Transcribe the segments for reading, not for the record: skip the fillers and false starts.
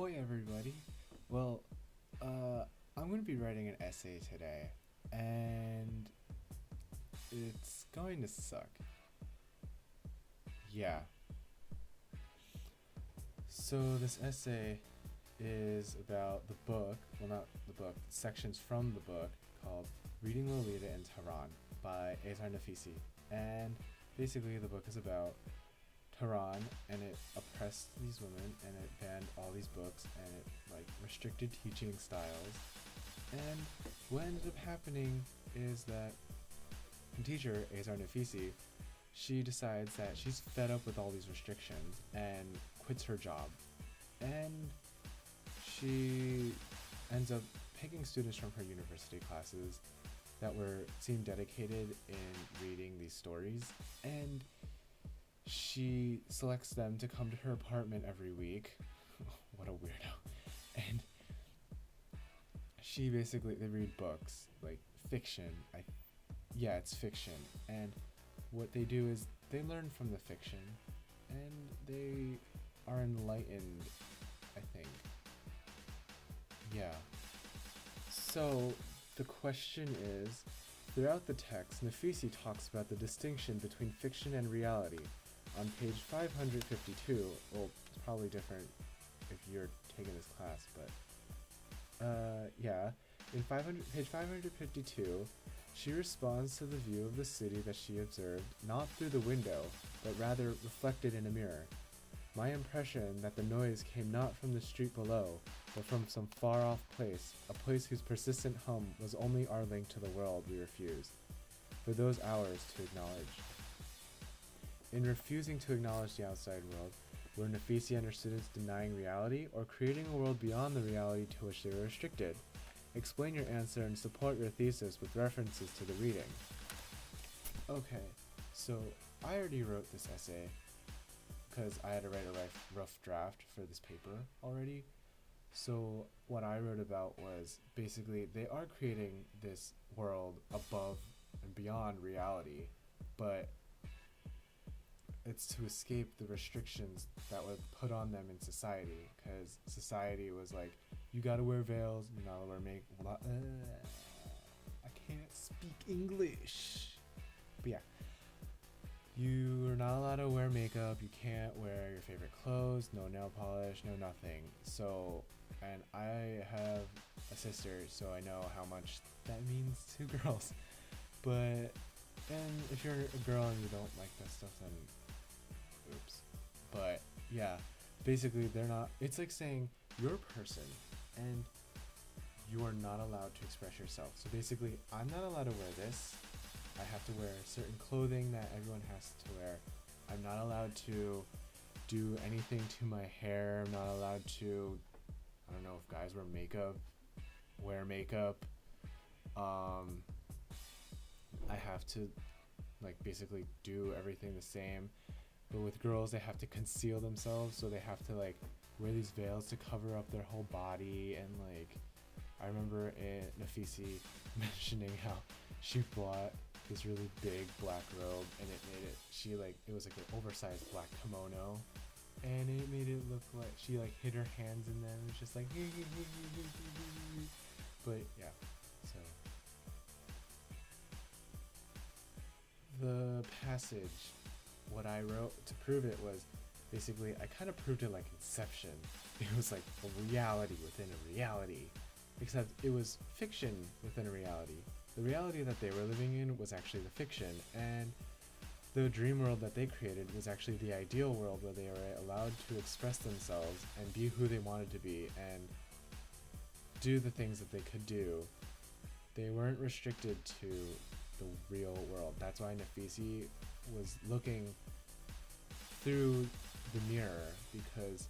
Ahoy, everybody. Well, I'm going to be writing an essay today, and it's going to suck. Yeah. So, this essay is about the book, well, not the book, sections from the book called Reading Lolita in Tehran by Azar Nafisi. And basically, the book is about Tehran, and it oppressed these women, and it banned all these books, and it restricted teaching styles. And what ended up happening is that the teacher, Azar Nafisi, she decides that she's fed up with all these restrictions and quits her job. And she ends up picking students from her university classes that seemed dedicated in reading these stories, and she selects them to come to her apartment every week. What a weirdo. And they read books, like fiction. Yeah, it's fiction. And what they do is they learn from the fiction, and they are enlightened, I think. Yeah. So, the question is, throughout the text, Nafisi talks about the distinction between fiction and reality. On page 552, well, it's probably different if you're taking this class, but yeah, in page 552, she responds to the view of the city that she observed not through the window, but rather reflected in a mirror. My impression that the noise came not from the street below, but from some far-off place, a place whose persistent hum was only our link to the world we refused, for those hours to acknowledge. In refusing to acknowledge the outside world, were Nafisi and her students denying reality or creating a world beyond the reality to which they were restricted? Explain your answer and support your thesis with references to the reading. Okay, so I already wrote this essay because I had to write a rough draft for this paper already. So what I wrote about was basically they are creating this world above and beyond reality, but it's to escape the restrictions that were put on them in society, because society was like, you gotta wear veils, you're not allowed to wear makeup. I can't speak English. But yeah, you're not allowed to wear makeup, you can't wear your favorite clothes, no nail polish, no nothing. So, and I have a sister, so I know how much that means to girls. But then if you're a girl and you don't like that stuff, then oops. But yeah, basically it's like saying you're a person and you are not allowed to express yourself. So basically, I'm not allowed to wear this. I have to wear certain clothing that everyone has to wear. I'm not allowed to do anything to my hair. I'm not allowed to, I don't know if guys wear makeup. I have to basically do everything the same. But with girls, they have to conceal themselves, so they have to wear these veils to cover up their whole body. And I remember Nafisi mentioning how she bought this really big black robe, and it was an oversized black kimono, and it made it look like she hid her hands in them. It's just but yeah, so the passage, what I wrote to prove it was basically I kind of proved it like Inception. It was like a reality within a reality, except it was fiction within a reality. The reality that they were living in was actually the fiction, and the dream world that they created was actually the ideal world where they were allowed to express themselves and be who they wanted to be and do the things that they could do. They weren't restricted to the real world. That's why Nafisi was looking through the mirror, because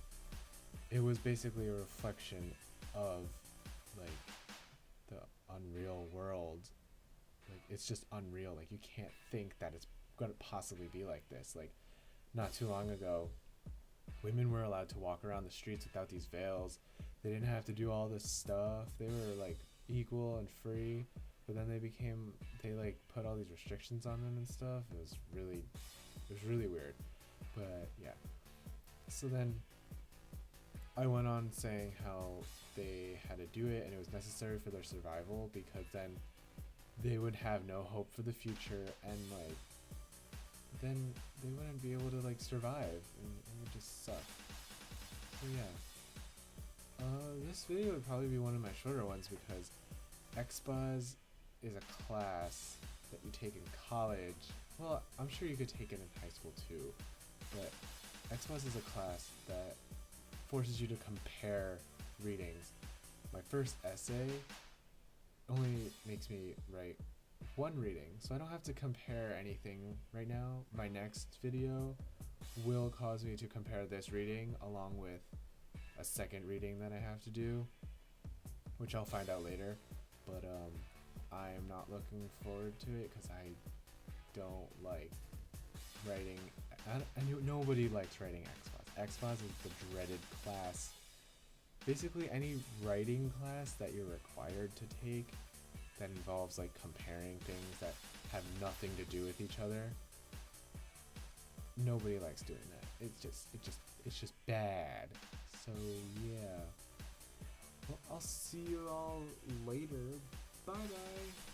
it was basically a reflection of the unreal world. It's just unreal. You can't think that it's gonna possibly be like this. Not too long ago, women were allowed to walk around the streets without these veils. They didn't have to do all this stuff. They were equal and free. But then they put all these restrictions on them and stuff. It was really weird. But yeah. So then I went on saying how they had to do it and it was necessary for their survival because then they would have no hope for the future and like then they wouldn't be able to like survive and it would just suck. So yeah. This video would probably be one of my shorter ones because XBuzz is a class that you take in college. Well, I'm sure you could take it in high school too, but XBuzz is a class that forces you to compare readings. My first essay only makes me write one reading, so I don't have to compare anything right now. My next video will cause me to compare this reading along with a second reading that I have to do, which I'll find out later, but I'm not looking forward to it because I don't like writing. Nobody likes writing XBuzz. XBuzz is the dreaded class. Basically any writing class that you're required to take that involves like comparing things that have nothing to do with each other, nobody likes doing that. It's just bad. So yeah. Well, I'll see you all later. Bye bye.